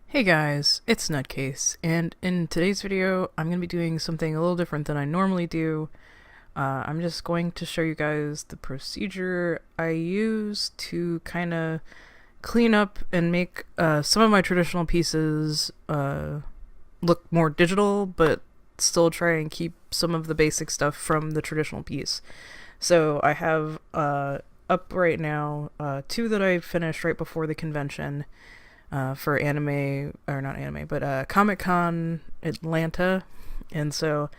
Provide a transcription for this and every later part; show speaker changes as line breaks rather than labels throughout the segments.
Hey guys, it's Nutcase, and in today's video, I'm going to be doing something a little different than I normally do. I'm just going to show you guys the procedure I use to kind of clean up and make some of my traditional pieces look more digital, but still try and keep some of the basic stuff from the traditional piece. So I have up right now two that I finished right before the convention. For anime, or not anime, but Comic-Con Atlanta. And so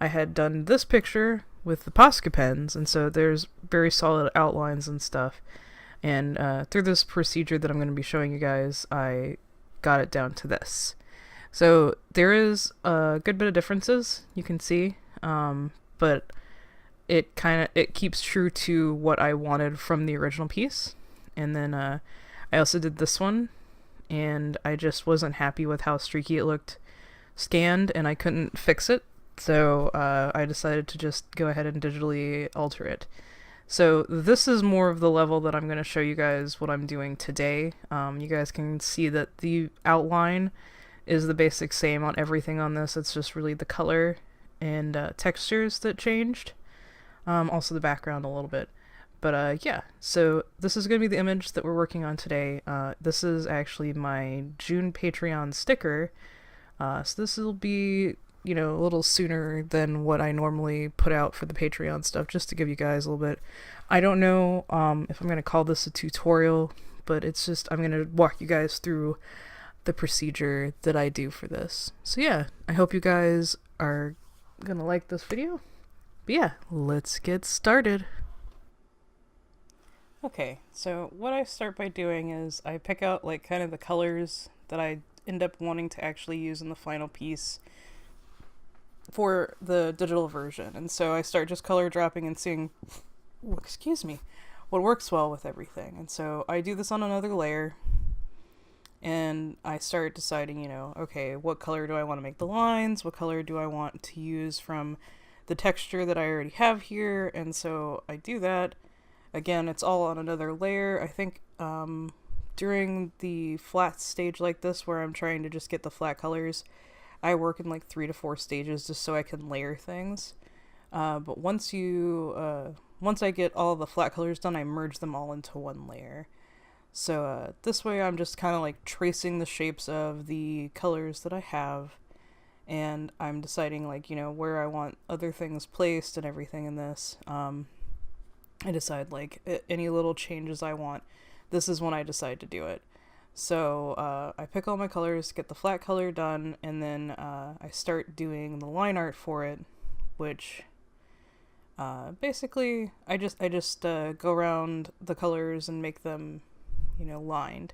I had done this picture with the Posca pens, and so there's very solid outlines and stuff. And through this procedure that I'm going to be showing you guys, I got it down to this. So there is a good bit of differences you can see, but it keeps true to what I wanted from the original piece. And then I also did this one, and I just wasn't happy with how streaky it looked scanned, and I couldn't fix it, so I decided to just go ahead and digitally alter it. So this is more of the level that I'm going to show you guys what I'm doing today. You guys can see that the outline is the basic same on everything on this. It's just really the color and textures that changed. Also the background a little bit. But yeah, so this is going to be the image that we're working on today. This is actually my June Patreon sticker. So this will be, a little sooner than what I normally put out for the Patreon stuff, just to give you guys a little bit. I don't know if I'm going to call this a tutorial, but it's just, I'm going to walk you guys through the procedure that I do for this. So yeah, I hope you guys are going to like this video. But yeah, let's get started. Okay, so what I start by doing is I pick out like kind of the colors that I end up wanting to actually use in the final piece for the digital version. And so I start just color dropping and seeing, what works well with everything. And so I do this on another layer, and I start deciding, okay, what color do I want to make the lines? What color do I want to use from the texture that I already have here? And so I do that. Again, it's all on another layer. I think during the flat stage like this, where I'm trying to just get the flat colors, I work in like 3 to 4 stages just so I can layer things. But once I get all the flat colors done, I merge them all into one layer. So this way I'm just kind of like tracing the shapes of the colors that I have, and I'm deciding like, where I want other things placed and everything in this. I decide like any little changes I want. This is when I decide to do it. So I pick all my colors, get the flat color done, and then I start doing the line art for it, which basically I just go around the colors and make them, lined.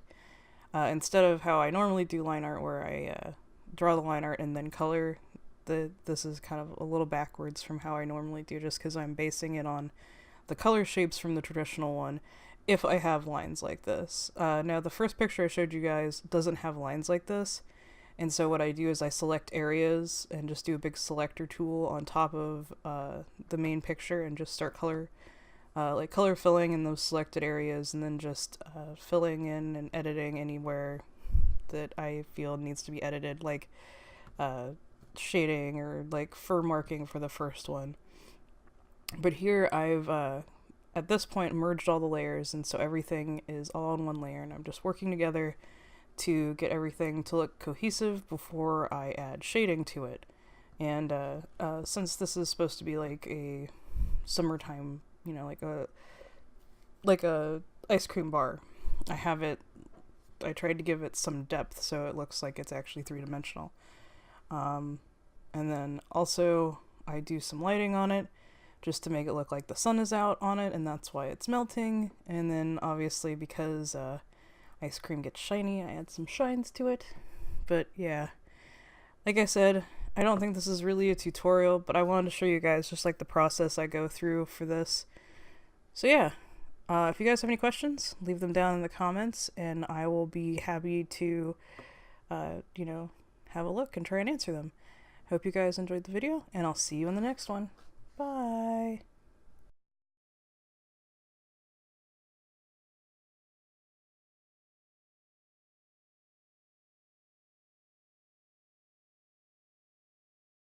Instead of how I normally do line art, where I draw the line art and then color. This is kind of a little backwards from how I normally do, just because I'm basing it on the color shapes from the traditional one, if I have lines like this. Now, the first picture I showed you guys doesn't have lines like this, and so what I do is I select areas and just do a big selector tool on top of the main picture and just start color filling in those selected areas, and then just filling in and editing anywhere that I feel needs to be edited, like shading or like fur marking for the first one. But here I've, at this point, merged all the layers, and so everything is all on one layer, and I'm just working together to get everything to look cohesive before I add shading to it. And since this is supposed to be like a summertime, like a ice cream bar, I tried to give it some depth so it looks like it's actually three-dimensional. And then also I do some lighting on it, just to make it look like the sun is out on it, and that's why it's melting. And then obviously, because ice cream gets shiny, I add some shines to it. But yeah, like I said, I don't think this is really a tutorial, but I wanted to show you guys just like the process I go through for this. So yeah, if you guys have any questions, leave them down in the comments, and I will be happy to have a look and try and answer them. Hope you guys enjoyed the video, and I'll see you in the next one. Bye.